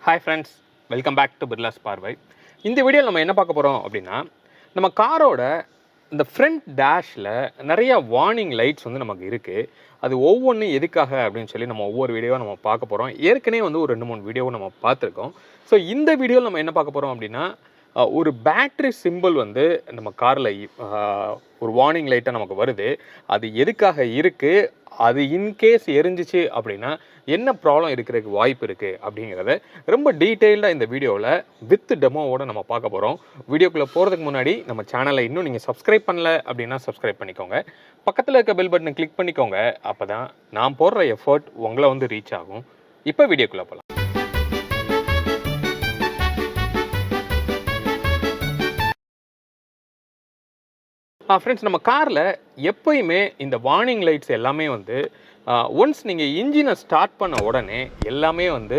Hi friends, welcome back to Birlas Parvai. இந்த வீடியோவில் நம்ம என்ன பார்க்க போகிறோம் அப்படின்னா, நம்ம காரோட இந்த ஃப்ரண்ட் டேஷில் நிறைய வார்னிங் லைட்ஸ் வந்து நமக்கு இருக்குது. அது ஒவ்வொன்றும் எதுக்காக அப்படின்னு சொல்லி நம்ம ஒவ்வொரு வீடியோவை நம்ம பார்க்க போகிறோம். ஏற்கனவே வந்து ஒரு 2-3 வீடியோவை நம்ம பார்த்துருக்கோம். ஸோ இந்த வீடியோவில் நம்ம என்ன பார்க்க போகிறோம் அப்படின்னா, ஒரு பேட்ரி சிம்பிள் வந்து நம்ம காரில் ஒரு வார்னிங் லைட்டாக நமக்கு வருது. அது எதுக்காக இருக்குது, அது இன்கேஸ் எரிஞ்சிச்சு அப்படின்னா என்ன ப்ராப்ளம் இருக்கிறதுக்கு வாய்ப்பு இருக்குது அப்படிங்கிறத ரொம்ப டீட்டெயில்டாக இந்த வீடியோவில் வித் டெமோவோடு நம்ம பார்க்க போகிறோம். வீடியோக்குள்ளே போகிறதுக்கு முன்னாடி நம்ம சேனலை இன்னும் நீங்கள் சப்ஸ்கிரைப் பண்ணல அப்படின்னா சப்ஸ்கிரைப் பண்ணிக்கோங்க. பக்கத்தில் இருக்க பெல் பட்டனை கிளிக் பண்ணிக்கோங்க. அப்போ தான் நான் போடுற எஃபர்ட் உங்களை வந்து ரீச் ஆகும். இப்போ வீடியோக்குள்ளே போகலாம். ஃப்ரெண்ட்ஸ், நம்ம காரில் எப்போயுமே இந்த வார்னிங் லைட்ஸ் எல்லாமே வந்து ஒன்ஸ் நீங்கள் இன்ஜினை ஸ்டார்ட் பண்ண உடனே எல்லாமே வந்து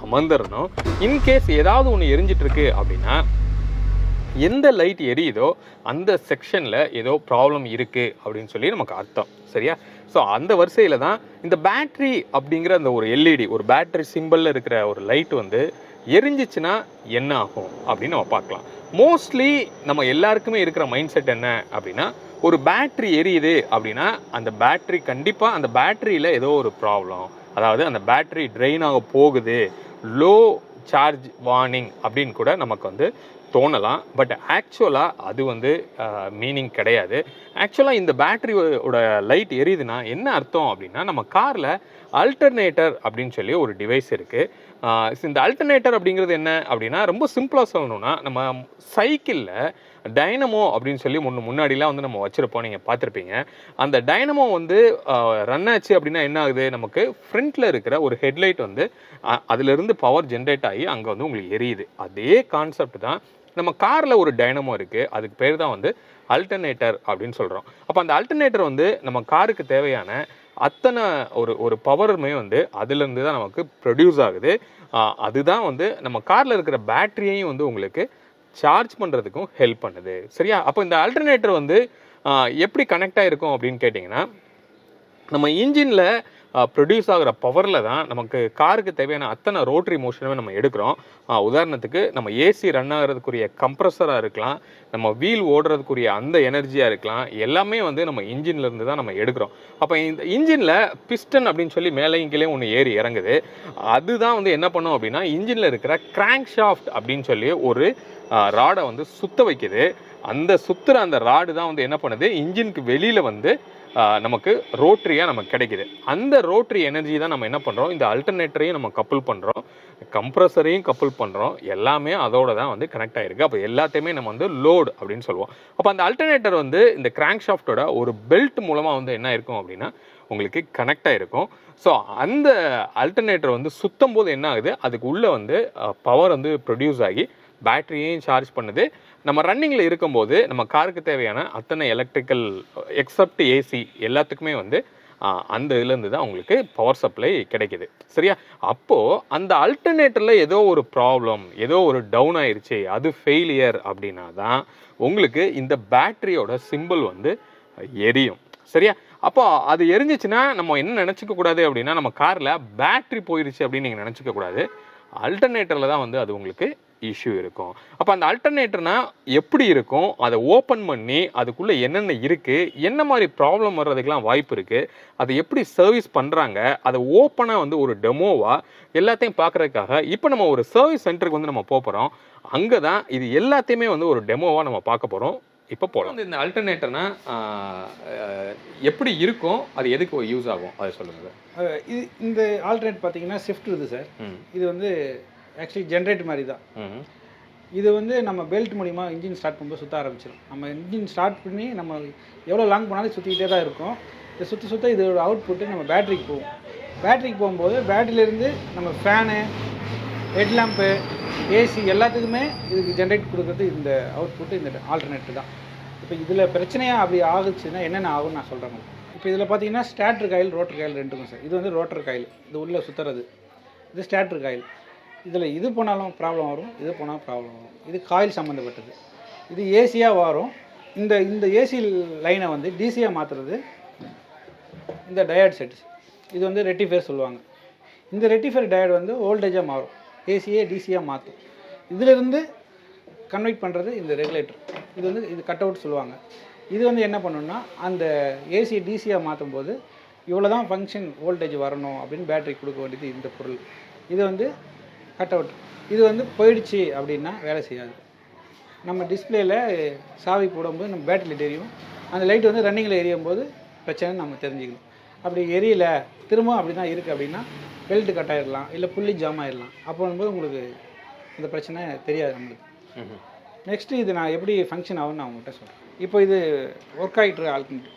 அமர்ந்துடணும். இன்கேஸ் ஏதாவது ஒன்று எரிஞ்சிட்ருக்கு அப்படின்னா எந்த லைட் எரியுதோ அந்த செக்ஷனில் ஏதோ ப்ராப்ளம் இருக்குது அப்படின்னு சொல்லி நமக்கு அர்த்தம். சரியா? ஸோ அந்த வரிசையில் தான் இந்த பேட்ரி அப்படிங்கிற அந்த ஒரு எல்இடி, ஒரு பேட்ரி சிம்பிளில் இருக்கிற ஒரு லைட் வந்து எரிஞ்சிச்சுன்னா என்ன ஆகும் அப்படின்னு நம்ம பார்க்கலாம். மோஸ்ட்லி நம்ம எல்லாருக்குமே இருக்கிற மைண்ட் செட் என்ன அப்படின்னா, ஒரு பேட்ரி எரியுது அப்படின்னா அந்த பேட்ரி கண்டிப்பாக அந்த பேட்டரியில் ஏதோ ஒரு ப்ராப்ளம், அதாவது அந்த பேட்ரி ட்ரெயின் ஆக போகுது, லோ சார்ஜ் வார்னிங் அப்படின்னு கூட நமக்கு வந்து தோணலாம். பட் ஆக்சுவலாக அது வந்து மீனிங் கிடையாது. ஆக்சுவலாக இந்த பேட்டரியோட லைட் எரியுதுன்னா என்ன அர்த்தம் அப்படின்னா, நம்ம காரில் அல்டர்னேட்டர் அப்படின்னு சொல்லி ஒரு டிவைஸ் இருக்குது. இந்த அல்டர்னேட்டர் அப்படிங்கிறது என்ன அப்படின்னா, ரொம்ப சிம்பிளாக சொல்லணும்னா, நம்ம சைக்கிளில் டைனமோ அப்படின்னு சொல்லி முன்னாடிலாம் வந்து நம்ம வச்சுருப்போம், நீங்கள் பார்த்துருப்பீங்க. அந்த டைனமோ வந்து ரன் ஆச்சு அப்படின்னா என்ன ஆகுது, நமக்கு ஃப்ரண்ட்டில் இருக்கிற ஒரு ஹெட்லைட் வந்து அதிலிருந்து பவர் ஜென்ரேட் ஆகி அங்கே வந்து உங்களுக்கு எரியுது. அதே கான்செப்ட் தான் நம்ம காரில் ஒரு டைனமோ இருக்குது, அதுக்கு பேர் தான் வந்து அல்டர்னேட்டர் அப்படின்னு சொல்கிறோம். அப்போ அந்த அல்டர்னேட்டர் வந்து நம்ம காருக்கு தேவையான அத்தனை ஒரு பவருமே வந்து அதுலேருந்து தான் நமக்கு ப்ரொடியூஸ் ஆகுது. அதுதான் வந்து நம்ம காரில் இருக்கிற பேட்டரியையும் வந்து உங்களுக்கு சார்ஜ் பண்ணுறதுக்கும் ஹெல்ப் பண்ணுது. சரியா? அப்போ இந்த அல்டர்னேட்டர் வந்து எப்படி கனெக்ட் ஆகிருக்கும் அப்படின்னு கேட்டிங்கன்னா, நம்ம இன்ஜினில் ப்ரொடியூஸ் ஆகிற பவரில் தான் நமக்கு காருக்கு தேவையான அத்தனை ரோட்டரி மோஷனுமே நம்ம எடுக்கிறோம். உதாரணத்துக்கு நம்ம ஏசி ரன் ஆகிறதுக்குரிய கம்ப்ரஸராக இருக்கலாம், நம்ம வீல் ஓடுறதுக்குரிய அந்த எனர்ஜியாக இருக்கலாம், எல்லாமே வந்து நம்ம இன்ஜின்லேருந்து தான் நம்ம எடுக்கிறோம். அப்போ இந்த இன்ஜினில் பிஸ்டன் அப்படின்னு சொல்லி மேலேயும் கீழே ஒன்று ஏறி இறங்குது. அதுதான் வந்து என்ன பண்ணும் அப்படின்னா, இன்ஜினில் இருக்கிற கிராங்க் ஷாஃப்ட் அப்படின்னு சொல்லி ஒரு ராடை வந்து சுத்த வைக்குது. அந்த சுற்றுற அந்த ராடு தான் வந்து என்ன பண்ணுது, இன்ஜினுக்கு வெளியில் வந்து நமக்கு ரோட்டரியாக நமக்கு கிடைக்கிது. அந்த ரோட்டரி எனர்ஜி தான் நம்ம என்ன பண்ணுறோம், இந்த அல்டர்னேட்டரையும் நம்ம கப்புள் பண்ணுறோம், கம்ப்ரஸரையும் கப்புள் பண்ணுறோம், எல்லாமே அதோட தான் வந்து கனெக்ட் ஆகிருக்கு. அப்போ எல்லாத்தையுமே நம்ம வந்து லோடு அப்படின்னு சொல்லுவோம். அப்போ அந்த அல்டர்னேட்டர் வந்து இந்த கிராங்க் ஷாஃப்டோட ஒரு பெல்ட் மூலமாக வந்து என்ன இருக்கும் அப்படின்னா உங்களுக்கு கனெக்ட் ஆகிருக்கும். ஸோ அந்த அல்டர்னேட்டர் வந்து சுத்தம் போது என்ன ஆகுது, அதுக்கு உள்ளே வந்து பவர் வந்து ப்ரொடியூஸ் ஆகி பேட்டரியையும் சார்ஜ் பண்ணுது. நம்ம ரன்னிங்கில் இருக்கும்போது நம்ம காருக்கு தேவையான அத்தனை எலக்ட்ரிக்கல் எக்ஸப்ட் ஏசி எல்லாத்துக்குமே வந்து அந்த இதுலேருந்து தான் உங்களுக்கு பவர் சப்ளை கிடைக்கிது. சரியா? அப்போது அந்த அல்டர்னேட்டரில் ஏதோ ஒரு ப்ராப்ளம், ஏதோ ஒரு டவுன் ஆயிடுச்சு, அது ஃபெயிலியர் அப்படின்னா தான் உங்களுக்கு இந்த பேட்டரியோட சிம்பிள் வந்து எரியும். சரியா? அப்போ அது எரிஞ்சிச்சுன்னா நம்ம என்ன நினச்சிக்க கூடாது அப்படின்னா, நம்ம காரில் பேட்ரி போயிடுச்சு அப்படின்னு நீங்கள் நினச்சிக்க கூடாது. அல்டர்னேட்டரில் தான் வந்து அது உங்களுக்கு இஷ்யூ இருக்கும். அப்போ அந்த அல்டர்னேட்டர்னா எப்படி இருக்கும், அதை ஓப்பன் பண்ணி அதுக்குள்ளே என்னென்ன இருக்குது, என்ன மாதிரி ப்ராப்ளம் வர்றதுக்கெலாம் வாய்ப்பு இருக்குது, அதை எப்படி சர்வீஸ் பண்ணுறாங்க, அதை ஓப்பனாக வந்து ஒரு டெமோவாக எல்லாத்தையும் பார்க்குறதுக்காக இப்போ நம்ம ஒரு சர்வீஸ் சென்டருக்கு வந்து நம்ம போகிறோம். அங்கே தான் இது எல்லாத்தையுமே வந்து ஒரு டெமோவாக நம்ம பார்க்க போகிறோம். இப்போ போகலாம். இந்த அல்டர்னேட்டர்னா எப்படி இருக்கும், அது எதுக்கு யூஸ் ஆகும் அதை சொல்லுங்கள். இது இந்த ஆல்டர்னேட் பார்த்தீங்கன்னா ஷிஃப்ட் இது சார். இது வந்து ஆக்சுவலி ஜென்ரேட் மாதிரி தான். இது வந்து நம்ம பெல்ட் மூலிமா இன்ஜின் ஸ்டார்ட் பண்ணும்போது சுற்ற ஆரம்பிச்சிடும். நம்ம இன்ஜின் ஸ்டார்ட் பண்ணி நம்ம எவ்வளோ லாங் போனாலும் சுற்றிக்கிட்டே தான் இருக்கும். இது சுற்ற இதோட அவுட்புட்டு நம்ம பேட்டரிக்கு போகும். பேட்டரிக்கு போகும்போது பேட்டரியிலேருந்து நம்ம ஃபேனு, ஹெட்லாம்ப்பு, ஏசி எல்லாத்துக்குமே இதுக்கு ஜென்ரேட் கொடுக்குறது இந்த அவுட்புட்டு இந்த ஆல்டர்னேட்டர் தான். இப்போ இதில் பிரச்சனையாக அப்படி ஆகுச்சுன்னா என்னென்ன ஆகும்னு நான் சொல்கிறேன். இப்போ இதில் பார்த்தீங்கன்னா ஸ்டார்டர் காயில், ரோட்டர் காயில் ரெண்டுக்கும் சார். இது வந்து ரோட்டர் காயில், இது உள்ளே சுற்றுறது. இது ஸ்டார்டர் காயில். இதில் இது போனாலும் ப்ராப்ளம் வரும், இது போனாலும் ப்ராப்ளம் வரும். இது காயில் சம்மந்தப்பட்டது. இது ஏசியாக வரும். இந்த ஏசி லைனை வந்து டிசியாக மாற்றுறது இந்த டயட் செட்ஸ். இது வந்து ரெட்டிஃபையர் சொல்லுவாங்க. இந்த ரெட்டிஃபையர் டயட் வந்து வோல்டேஜாக மாறும். ஏசியே டிசியாக மாற்றும். இதிலிருந்து கன்வெர்ட் பண்ணுறது இந்த ரெகுலேட்டர். இது வந்து இது கட் அவுட் சொல்லுவாங்க. இது வந்து என்ன பண்ணுன்னா அந்த ஏசி டிசியாக மாற்றும் போது இவ்வளோ தான் ஃபங்க்ஷன் வோல்டேஜ் வரணும் அப்படின்னு பேட்டரி கொடுக்க வேண்டியது இந்த பொருள். இது வந்து கட் அவுட். இது வந்து போயிடுச்சு அப்படின்னா வேலை செய்யாது. நம்ம டிஸ்பிளேயில் சாவி போடும்போது நம்ம பேட்டரியில் எரியும். அந்த லைட் வந்து ரன்னிங்கில் எரியும் போது பிரச்சனை நம்ம தெரிஞ்சுக்கணும். அப்படி எரியலை திரும்ப அப்படி தான் இருக்குது அப்படின்னா பெல்ட் கட் ஆகிடலாம், இல்லை புள்ளி ஜாம் ஆகிடலாம். அப்போ வரும்போது உங்களுக்கு இந்த பிரச்சனை தெரியாது நம்மளுக்கு. நெக்ஸ்ட்டு இது நான் எப்படி ஃபங்க்ஷன் ஆகும்னு நான் உங்கள்கிட்ட சொல்கிறேன். இப்போ இது ஒர்க் ஆகிட்டு ஆல்டர்னேட்டர்.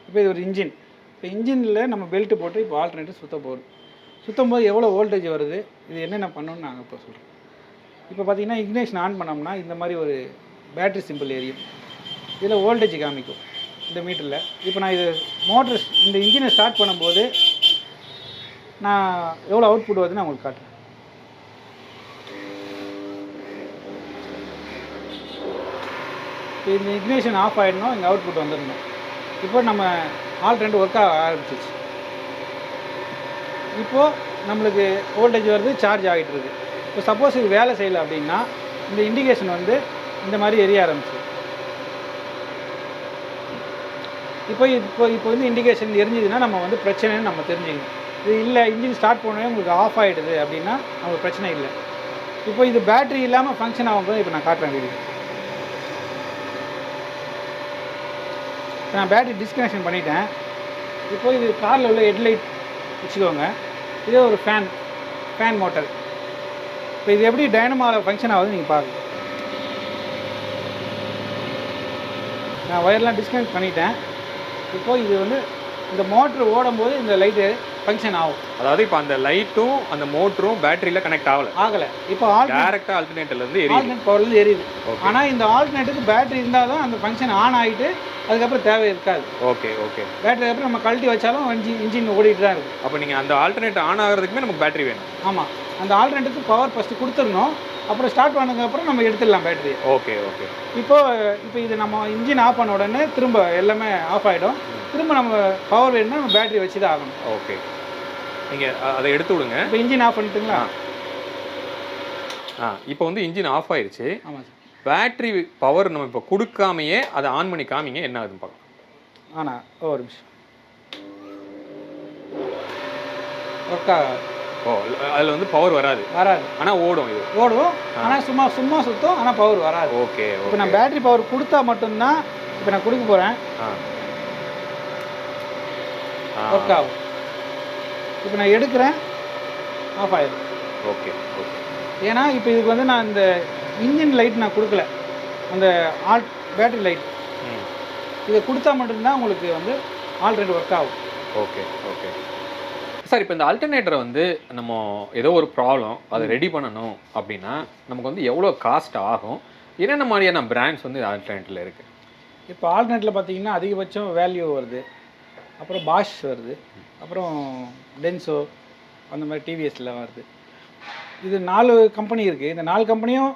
இப்போ இது ஒரு இன்ஜின். இப்போ இன்ஜினில் நம்ம பெல்ட்டு போட்டு இப்போ ஆல்டர்னேட்டர் சுற்ற போகுது. சுற்றும் போது எவ்வளோ வோல்டேஜ் வருது, இது என்னென்ன பண்ணணும்னு நாங்கள் இப்போ சொல்கிறோம். இப்போ பார்த்தீங்கன்னா இக்னேஷன் ஆன் பண்ணோம்னா இந்த மாதிரி ஒரு பேட்ரி சிம்பிள் எரியும். இதில் வோல்டேஜ் காமிக்கும் இந்த மீட்டரில். இப்போ நான் இது மோட்டர் இந்த இன்ஜினை ஸ்டார்ட் பண்ணும்போது நான் எவ்வளோ அவுட்புட் வருதுன்னு நான் உங்களுக்கு காட்டுறேன். இப்போ இந்த இக்னேஷன் ஆஃப் ஆகிடணும், இங்கே அவுட்புட் வந்துடணும். இப்போ நம்ம ஆல்டர்னேட்டர் ஒர்க் ஆக ஆரம்பிச்சிச்சு. இப்போது நம்மளுக்கு வோல்டேஜ் வருது, சார்ஜ் ஆகிட்டு இருக்குது. இப்போ சப்போஸ் இது வேலை செய்யலை அப்படின்னா இந்த இண்டிகேஷன் வந்து இந்த மாதிரி எரிய ஆரம்பிச்சு. இப்போ வந்து இண்டிகேஷன் எரிஞ்சுதுன்னா நம்ம வந்து பிரச்சனைன்னு நம்ம தெரிஞ்சுக்கணும். இது இல்லை இன்ஜின் ஸ்டார்ட் பண்ணவே உங்களுக்கு ஆஃப் ஆகிடுது அப்படின்னா நமக்கு பிரச்சனை இல்லை. இப்போ இது பேட்டரி இல்லாமல் ஃபங்க்ஷன் ஆகும்போது இப்போ நான் காட்டுறேன் வீடியோ. நான் பேட்டரி டிஸ்கனெக்ஷன் பண்ணிட்டேன். இப்போ இது காரில் உள்ள ஹெட்லைட் வச்சுக்கோங்க. இதே ஒரு ஃபேன் மோட்டர். இப்போ இது எப்படி டைனமாவில் ஃபங்க்ஷன் ஆகுதுன்னு நீங்கள் பாருங்கள். நான் ஒயர்லாம் டிஸ்கனெக்ட் பண்ணிட்டேன். இப்போ இது வந்து இந்த மோட்ரு ஓடும்போது இந்த லைட்டு ஃபங்க்ஷன் ஆகும். அதாவது இப்போ அந்த லைட்டும் அந்த மோட்டரும் பேட்டரியில் கனெக்ட் ஆகலை. இப்போ டேரெக்டாக ஆல்டர்னேட்டர்லேருந்து ஆல்டர்னேட் பவர்லேருந்து எரியுது. ஆனால் இந்த ஆல்டர்னேட்டருக்கு பேட்டரி இருந்தால் தான் அந்த ஃபங்க்ஷன் ஆன் ஆகிட்டு அதுக்கப்புறம் தேவை இருக்காது. ஓகே. பேட்டரி அப்புறம் நம்ம கழட்டி வச்சாலும் இன்ஜின் ஓடிட்டு தான் இருக்குது. அப்போ நீங்கள் அந்த ஆல்டர்னேட்டர் ஆன் ஆகிறதுக்குமே நமக்கு பேட்டரி வேணும். ஆமாம், அந்த ஆல்டர்னேட்டருக்கு பவர் ஃபஸ்ட்டு கொடுத்துடணும். அப்புறம் ஸ்டார்ட் பண்ணதுக்கப்புறம் நம்ம எடுத்துடலாம் பேட்டரி. ஓகே. இப்போ இது நம்ம இன்ஜின் ஆஃப் பண்ண உடனே திரும்ப எல்லாமே ஆஃப் ஆகிடும். திரும்ப நம்ம பவர் வேணும்னா நம்ம பேட்டரி வச்சு தான் ஆகணும். ஓகே, நீங்கள் அதை எடுத்து விடுங்க. இப்போ இன்ஜின் ஆஃப் பண்ணிட்டுங்களா? இப்போ வந்து இன்ஜின் ஆஃப் ஆயிடுச்சு. ஆமாம் சார். பேட்டரி பவர் நம்ம இப்போ கொடுக்காமையே அதை ஆன் பண்ணி காமிங்க, என்ன ஆகுதுன்னு பார்க்கலாம். ஆனால் ஒரு நிமிஷம் ஒர்க் ஆகாது. அதில் வந்து பவர் வராது. ஆனால் ஓடும். இது ஓடும், ஆனால் சும்மா சுற்றும், ஆனால் பவர் வராது. ஓகே. இப்போ நான் பேட்டரி பவர் கொடுத்தா மட்டும்தான் இப்போ நான் கொடுக்க போகிறேன், ஒர்க் ஆகும். இப்போ நான் எடுக்கிறேன், ஆஃப் ஆயிடும். ஓகே. ஏன்னா இப்போ இதுக்கு வந்து நான் இந்த இன்ஜின் லைட் நான் கொடுக்கல, அந்த பேட்டரி லைட் இதை கொடுத்தா மட்டும்தான் உங்களுக்கு வந்து ஆல்ரெடி ஒர்க் ஆகும். Okay sir. இப்போ இந்த ஆல்டர்னேட்டரை வந்து நம்ம ஏதோ ஒரு ப்ராப்ளம் அதை ரெடி பண்ணணும் அப்படின்னா நமக்கு வந்து எவ்வளோ காஸ்ட் ஆகும், என்னென்ன மாதிரியான பிராண்ட்ஸ் வந்து ஆல்டர்னேட்டரில் இருக்குது? இப்போ ஆல்டர்னேட்டில் பார்த்தீங்கன்னா அதிகபட்சம் வேல்யூ வருது, அப்புறம் பாஷ் வருது, அப்புறம் டென்சோ, அந்த மாதிரி டிவிஎஸ்ல வருது. இது 4 கம்பெனி இருக்குது. இந்த 4 கம்பெனியும்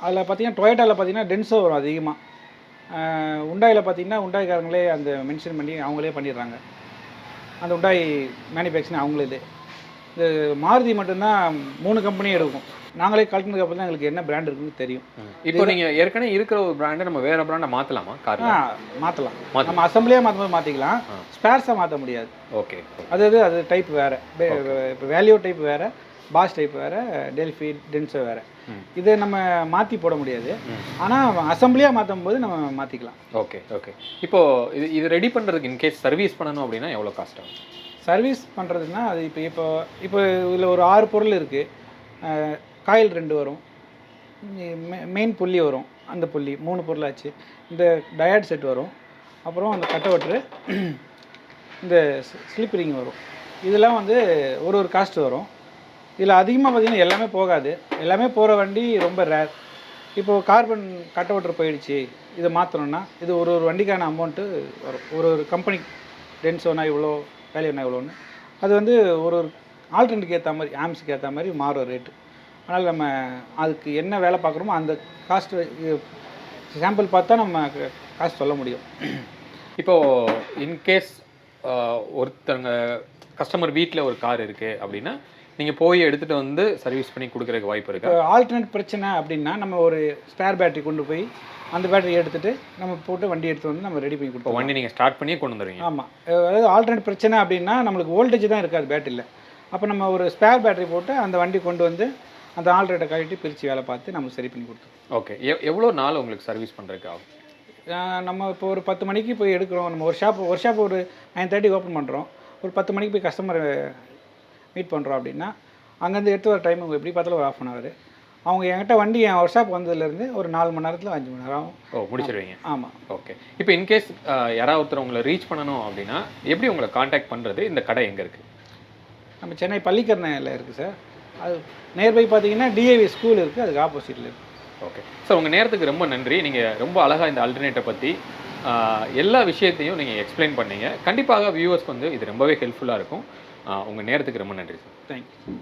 அதில் பார்த்தீங்கன்னா டொயோட்டாவில் பார்த்தீங்கன்னா டென்சோ வரும் அதிகமாக. உண்டாயில் பார்த்தீங்கன்னா உண்டாய்க்காரங்களே அந்த மென்ஷன் பண்ணி அவங்களே பண்ணிடுறாங்க. அந்த உண்டாய் மேனுஃபேக்சரிங் அவங்களே. இது மாருதி மட்டும்தான் 3 கம்பெனியும் எடுக்கும். நாங்களே கலெக்டினதுக்கு அப்புறம் தான் எங்களுக்கு என்ன பிராண்ட் இருக்குன்னு தெரியும். இப்போ நீங்கள் ஏற்கனவே இருக்கிற ஒரு பிராண்டை நம்ம வேறு பிராண்டை மாற்றலாமா? மாற்றலாம். நம்ம அசம்பிளியாக மாற்றும்போது மாற்றிக்கலாம், ஸ்பேர்ஸாக மாற்ற முடியாது. ஓகே. அது டைப் வேறு. இப்போ வேல்யூ டைப் வேறு, பாஷ் டைப் வேறு, டெல்ஃபி, டென்சோ வேறு. இதை நம்ம மாற்றி போட முடியாது, ஆனால் அசம்பிளியாக மாற்றும் போது நம்ம மாற்றிக்கலாம். ஓகே. இப்போது இது ரெடி பண்ணுறதுக்கு இன்கேஸ் சர்வீஸ் பண்ணணும் அப்படின்னா எவ்வளோ காஸ்ட் ஆகும்? சர்வீஸ் பண்ணுறதுன்னா அது இப்போ இதில் ஒரு 6 பொருள் இருக்குது. காயில் 2 வரும், மெயின் புள்ளி வரும், அந்த புள்ளி 3 பொருளாச்சு. இந்த டயட் செட் வரும், அப்புறம் அந்த கட்டவட்ரு, இந்த ஸ்லிப் ரிங் வரும். இதெல்லாம் வந்து ஒரு காஸ்ட் வரும். இதில் அதிகமாக பார்த்திங்கன்னா எல்லாமே போகாது. எல்லாமே போகிற வண்டி ரொம்ப ரேர். இப்போது கார்பன் கட்டவட்ரு போயிடுச்சு, இதை மாற்றணுன்னா இது ஒரு வண்டிக்கான அமௌண்ட்டு வரும். ஒரு கம்பெனி டென்சோனா இவ்வளோ, வேல்யூனா இவ்வளோன்னு. அது வந்து ஒரு ஆல்டர்னேட்டுக்கு ஏற்ற மாதிரி, ஆம்ஸுக்கு ஏற்ற மாதிரி மாறும் ரேட்டு. அதனால் நம்ம அதுக்கு என்ன வேலை பார்க்குறோமோ அந்த காஸ்ட்டு சாம்பிள் பார்த்தா நம்ம காஸ்ட் சொல்ல முடியும். இப்போது இன்கேஸ் ஒருத்தங்க கஸ்டமர் வீட்டில் ஒரு கார் இருக்குது அப்படின்னா நீங்கள் போய் எடுத்துகிட்டு வந்து சர்வீஸ் பண்ணி கொடுக்குறதுக்கு வாய்ப்பு இருக்கா? இப்போ ஆல்டர்னேட் பிரச்சனை அப்படின்னா நம்ம ஒரு ஸ்பேர் பேட்டரி கொண்டு போய் அந்த பேட்டரி எடுத்துகிட்டு நம்ம போட்டு வண்டி எடுத்து வந்து நம்ம ரெடி பண்ணி கொடுப்போம். வண்டி நீங்கள் ஸ்டார்ட் பண்ணி கொண்டு வந்துடுவீங்க. ஆமாம், அதாவது ஆல்டர்னேட் பிரச்சனை அப்படின்னா நம்மளுக்கு வோல்டேஜ் தான் இருக்காது பேட்டரியில். அப்போ நம்ம ஒரு ஸ்பேர் பேட்டரி போட்டு அந்த வண்டி கொண்டு வந்து அந்த ஆல்டர்னேட்டை கழட்டி பிரித்து வேலை பார்த்து நம்ம சரி பண்ணி கொடுத்தோம். ஓகே. எவ்வளோ நாள் உங்களுக்கு சர்வீஸ் பண்ணுறதுக்கு ஆகும்? நம்ம இப்போ ஒரு 10 மணிக்கு போய் எடுக்கிறோம். நம்ம ஒரு ஷாப் ஒரு 9:30 ஓப்பன் பண்ணுறோம். ஒரு 10 மணிக்கு போய் கஸ்டமரை மீட் பண்ணுறோம் அப்படின்னா அங்கேருந்து எடுத்து வர டைம் எப்படி பார்த்தாலும் ஒரு 1/2 hour. அவங்க என்கிட்ட வண்டி என் ஒர்க் ஷாப் வந்ததுலேருந்து ஒரு 4 மணி நேரத்தில் 5 மணி நேரம் ஆகும். ஓ, முடிச்சிடுவீங்க. ஆமாம். ஓகே. இப்போ இன்கேஸ் யாராவது ஒருத்தர் உங்களை ரீச் பண்ணணும் அப்படின்னா எப்படி உங்களை காண்டாக்ட் பண்ணுறது? இந்த கடை எங்கே இருக்குது? நம்ம சென்னை பள்ளிக்கரணையில் இருக்குது சார். அது நியர்பை பார்த்தீங்கன்னா டிஏவி ஸ்கூல் இருக்குது, அதுக்கு ஆப்போசிட்டில் இருக்குது. ஓகே சார், உங்கள் நேரத்துக்கு ரொம்ப நன்றி. நீங்கள் ரொம்ப அழகாக இந்த ஆல்டர்னேட்டை பற்றி எல்லா விஷயத்தையும் நீங்கள் எக்ஸ்பிளைன் பண்ணீங்க. கண்டிப்பாக வியூவர்ஸ்க்கு வந்து இது ரொம்பவே ஹெல்ப்ஃபுல்லாக இருக்கும். உங்கள் நேரத்துக்கு ரொம்ப நன்றி சார். தேங்க்யூ.